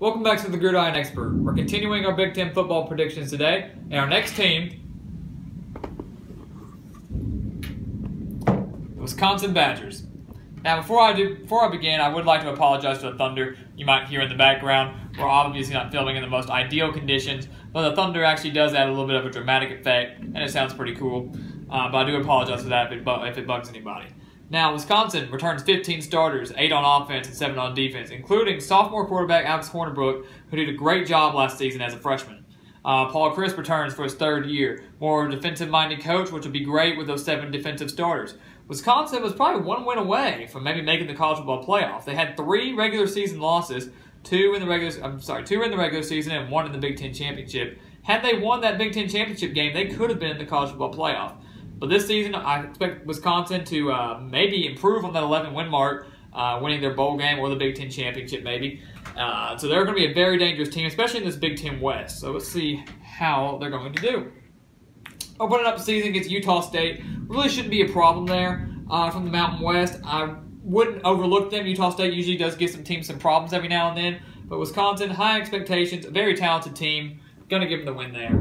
Welcome back to the Gridiron Expert. We're continuing our Big Ten football predictions today, and our next team, Wisconsin Badgers. Now, before I begin, I would like to apologize for the thunder you might hear in the background. We're obviously not filming in the most ideal conditions, but the thunder actually does add a little bit of a dramatic effect, and it sounds pretty cool. But I do apologize for that if it bugs anybody. Now, Wisconsin returns 15 starters, 8 on offense and 7 on defense, including sophomore quarterback Alex Hornibrook, who did a great job last season as a freshman. Paul Chryst returns for his third year. More defensive-minded coach, which would be great with those 7 defensive starters. Wisconsin was probably 1 win away from maybe making the college football playoff. They had 3 regular season losses, 2 in the regular season and 1 in the Big Ten championship. Had they won that Big Ten championship game, they could have been in the college football playoff. But this season, I expect Wisconsin to maybe improve on that 11-win mark, winning their bowl game or the Big Ten championship maybe. So they're going to be a very dangerous team, especially in this Big Ten West. So let's see how they're going to do. Opening up the season against Utah State really shouldn't be a problem there from the Mountain West. I wouldn't overlook them. Utah State usually does give some teams some problems every now and then. But Wisconsin, high expectations, a very talented team. Going to give them the win there.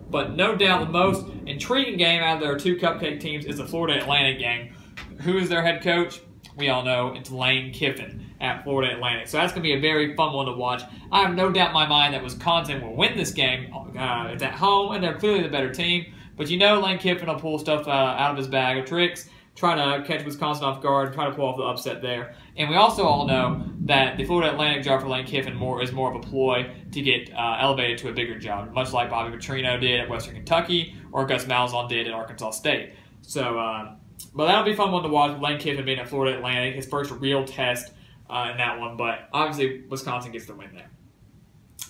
But no doubt the most intriguing game out of their 2 cupcake teams is the Florida Atlantic game. Who is their head coach? We all know it's Lane Kiffin at Florida Atlantic. So that's going to be a very fun one to watch. I have no doubt in my mind that Wisconsin will win this game. It's at home, and they're clearly the better team. But you know Lane Kiffin will pull stuff out of his bag of tricks, try to catch Wisconsin off guard, and try to pull off the upset there. And we also all know that the Florida Atlantic job for Lane Kiffin is more of a ploy to get elevated to a bigger job, much like Bobby Petrino did at Western Kentucky or Gus Malzahn did at Arkansas State. So, but that'll be a fun one to watch with Lane Kiffin being at Florida Atlantic, his first real test in that one. But obviously, Wisconsin gets the win there.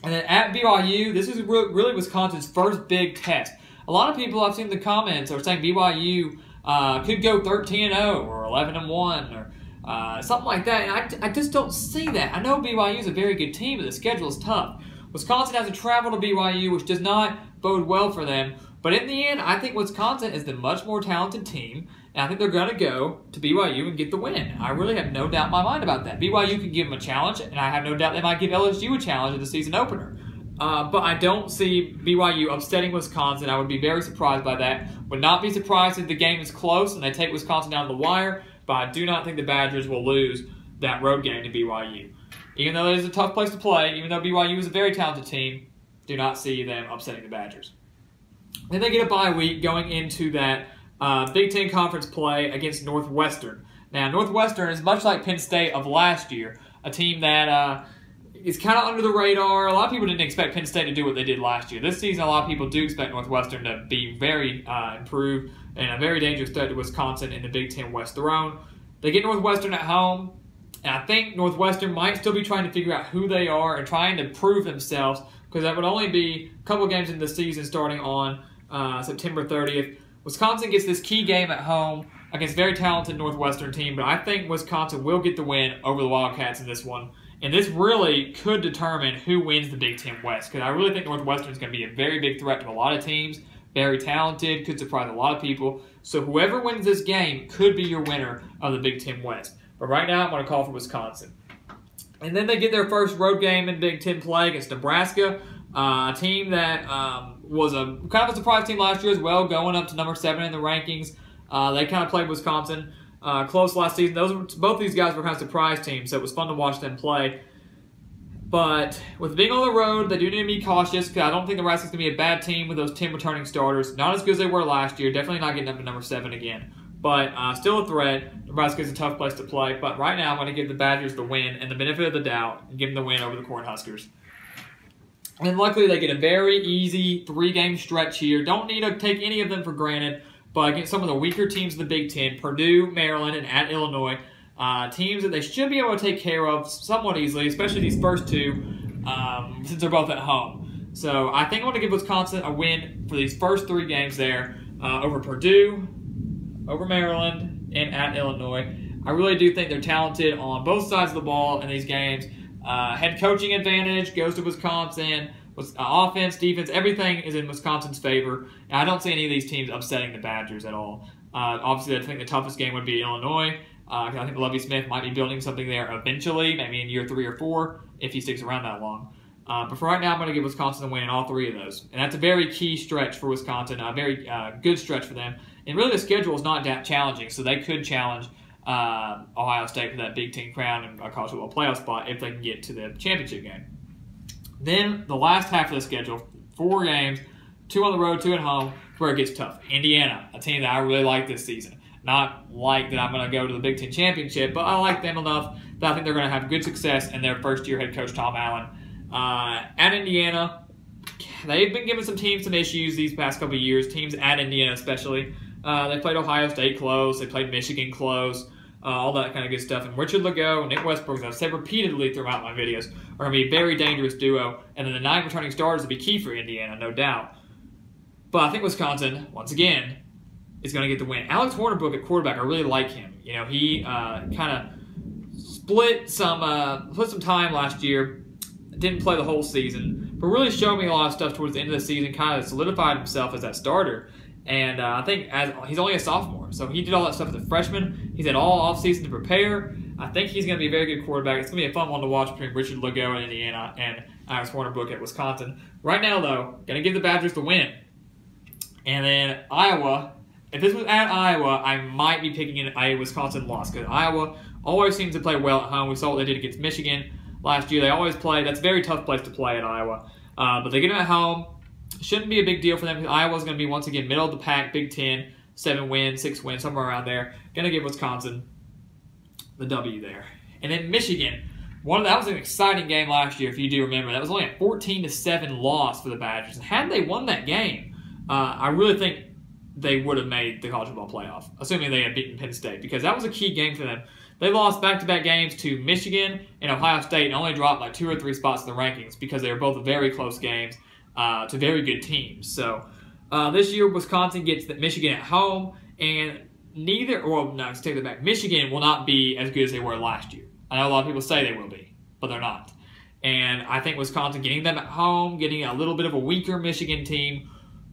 And then at BYU, this is really Wisconsin's first big test. A lot of people I've seen in the comments are saying BYU could go 13-0 or 11-1 or something like that, and I just don't see that. I know BYU is a very good team, but the schedule is tough. Wisconsin has to travel to BYU, which does not bode well for them. But in the end, I think Wisconsin is the much more talented team, and I think they're going to go to BYU and get the win. I really have no doubt in my mind about that. BYU can give them a challenge, and I have no doubt they might give LSU a challenge in the season opener. But I don't see BYU upsetting Wisconsin. I would be very surprised by that. Would not be surprised if the game is close and they take Wisconsin down to the wire, but I do not think the Badgers will lose that road game to BYU. Even though it is a tough place to play, even though BYU is a very talented team, do not see them upsetting the Badgers. Then they get a bye week going into that Big Ten Conference play against Northwestern. Now, Northwestern is much like Penn State of last year, a team that is kind of under the radar. A lot of people didn't expect Penn State to do what they did last year. This season, a lot of people do expect Northwestern to be very improved and a very dangerous threat to Wisconsin in the Big Ten West throne. They get Northwestern at home, and I think Northwestern might still be trying to figure out who they are and trying to prove themselves, because that would only be a couple games into the season starting on September 30th. Wisconsin gets this key game at home against a very talented Northwestern team, but I think Wisconsin will get the win over the Wildcats in this one. And this really could determine who wins the Big Ten West, because I really think Northwestern is going to be a very big threat to a lot of teams, very talented, could surprise a lot of people. So whoever wins this game could be your winner of the Big Ten West. But right now, I'm going to call for Wisconsin. And then they get their first road game in Big Ten play against Nebraska, a team that was a kind of a surprise team last year as well, going up to number 7 in the rankings. They kind of played Wisconsin close last season. Both these guys were kind of surprise teams, so it was fun to watch them play. But with being on the road, they do need to be cautious, because I don't think Nebraska's going to be a bad team with those 10 returning starters. Not as good as they were last year. Definitely not getting up to number 7 again. But still a threat. Nebraska's a tough place to play. But right now, I'm going to give the Badgers the win and the benefit of the doubt and give them the win over the Cornhuskers. And luckily, they get a very easy 3-game stretch here. Don't need to take any of them for granted. But against some of the weaker teams in the Big Ten, Purdue, Maryland, and at Illinois, teams that they should be able to take care of somewhat easily, especially these first 2, since they're both at home. So I think I'm going to give Wisconsin a win for these first 3 games there over Purdue, over Maryland, and at Illinois. I really do think they're talented on both sides of the ball in these games. Head coaching advantage goes to Wisconsin. Offense, defense, everything is in Wisconsin's favor. And I don't see any of these teams upsetting the Badgers at all. Obviously, I think the toughest game would be Illinois. I think Lovie Smith might be building something there eventually, maybe in year 3 or 4, if he sticks around that long. But for right now, I'm going to give Wisconsin a win in all 3 of those. And that's a very key stretch for Wisconsin, a very good stretch for them. And really, the schedule is not that challenging, so they could challenge Ohio State for that Big Ten crown and a college football playoff spot if they can get to the championship game. Then the last half of the schedule, 4 games, 2 on the road, 2 at home, where it gets tough. Indiana, a team that I really like this season. Not like that I'm going to go to the Big Ten championship, but I like them enough that I think they're going to have good success in their first-year head coach, Tom Allen. At Indiana, they've been giving some teams some issues these past couple of years, teams at Indiana especially. They played Ohio State close. They played Michigan close. All that kind of good stuff. And Richard Legault and Nick Westbrook, as I've said repeatedly throughout my videos, are going to be a very dangerous duo. And then the 9 returning starters will be key for Indiana, no doubt. But I think Wisconsin, once again, is going to get the win. Alex Hornibrook at quarterback, I really like him. You know, he kind of put some time last year, didn't play the whole season, but really showed me a lot of stuff towards the end of the season, kind of solidified himself as that starter. And I think he's only a sophomore, so he did all that stuff as a freshman. He's had all offseason to prepare. I think he's going to be a very good quarterback. It's going to be a fun one to watch between Richard Legault at Indiana and Alex Hornibrook at Wisconsin. Right now, though, going to give the Badgers the win. And then Iowa. If this was at Iowa, I might be picking a Wisconsin loss because Iowa always seems to play well at home. We saw what they did against Michigan last year. They always play. That's a very tough place to play at Iowa. But they get them at home. Shouldn't be a big deal for them because Iowa's going to be, once again, middle of the pack, Big Ten, 7 wins, 6 wins, somewhere around there. Going to give Wisconsin the W there. And then Michigan. That was an exciting game last year, if you do remember. That was only a 14-7 loss for the Badgers. And had they won that game, I really think they would have made the college football playoff, assuming they had beaten Penn State, because that was a key game for them. They lost back-to-back games to Michigan and Ohio State and only dropped like 2 or 3 spots in the rankings because they were both very close games to very good teams. So this year, Wisconsin gets Michigan at home, and let's take that back. Michigan will not be as good as they were last year. I know a lot of people say they will be, but they're not. And I think Wisconsin getting them at home, getting a little bit of a weaker Michigan team,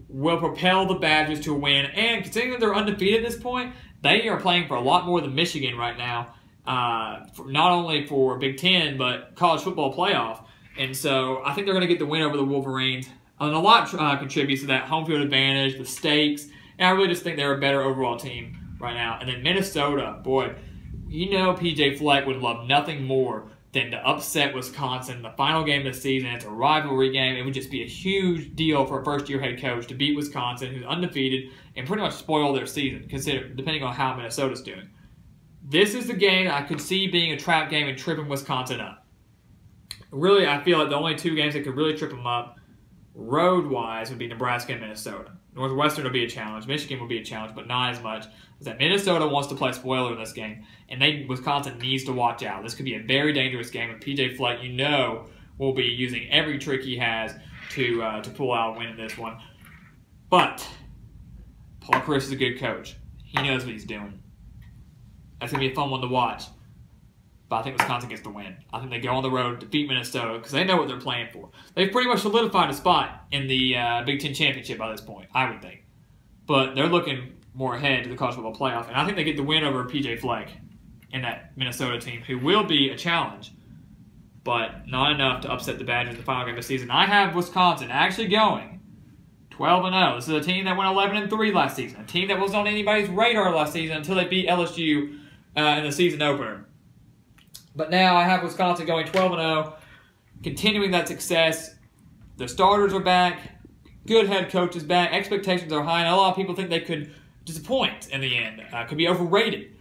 will propel the Badgers to a win. And considering that they're undefeated at this point, they are playing for a lot more than Michigan right now, not only for Big Ten, but college football playoff. And so I think they're going to get the win over the Wolverines. And a lot contributes to that home field advantage, the stakes, and I really just think they're a better overall team right now. And then Minnesota, boy, you know PJ Fleck would love nothing more than to upset Wisconsin in the final game of the season. It's a rivalry game. It would just be a huge deal for a first-year head coach to beat Wisconsin, who's undefeated, and pretty much spoil their season, depending on how Minnesota's doing. This is the game I could see being a trap game and tripping Wisconsin up. Really, I feel like the only 2 games that could really trip them up road-wise would be Nebraska and Minnesota. Northwestern will be a challenge. Michigan will be a challenge, but not as much. Is that Minnesota wants to play spoiler in this game, and Wisconsin needs to watch out. This could be a very dangerous game, and PJ Fleck, will be using every trick he has to pull out a win in this one. But Paul Chryst is a good coach. He knows what he's doing. That's going to be a fun one to watch. But I think Wisconsin gets the win. I think they go on the road, defeat Minnesota, because they know what they're playing for. They've pretty much solidified a spot in the Big Ten Championship by this point, I would think. But they're looking more ahead to the college football playoff. And I think they get the win over PJ Fleck and that Minnesota team, who will be a challenge, but not enough to upset the Badgers in the final game of the season. I have Wisconsin actually going 12-0. This is a team that went 11-3 last season, a team that wasn't on anybody's radar last season until they beat LSU in the season opener. But now I have Wisconsin going 12-0, continuing that success. The starters are back. Good head coach is back. Expectations are high, and a lot of people think they could disappoint in the end. Could be overrated.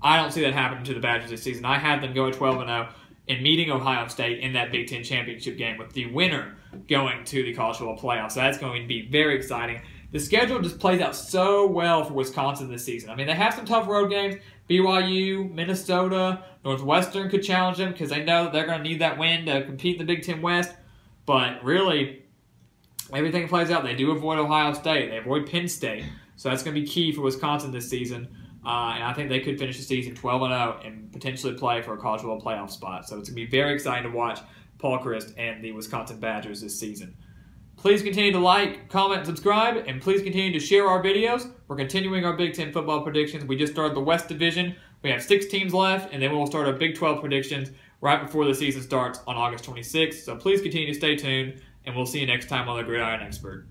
I don't see that happening to the Badgers this season. I have them going 12-0 and meeting Ohio State in that Big Ten championship game with the winner going to the college football playoffs. So that's going to be very exciting. The schedule just plays out so well for Wisconsin this season. I mean, they have some tough road games. BYU, Minnesota, Northwestern could challenge them because they know that they're going to need that win to compete in the Big Ten West. But really, everything plays out. They do avoid Ohio State. They avoid Penn State. So that's going to be key for Wisconsin this season. And I think they could finish the season 12-0 and potentially play for a college football playoff spot. So it's going to be very exciting to watch Paul Chryst and the Wisconsin Badgers this season. Please continue to like, comment, and subscribe, and please continue to share our videos. We're continuing our Big Ten football predictions. We just started the West Division. We have 6 teams left, and then we'll start our Big 12 predictions right before the season starts on August 26th. So please continue to stay tuned, and we'll see you next time on the Gridiron Expert.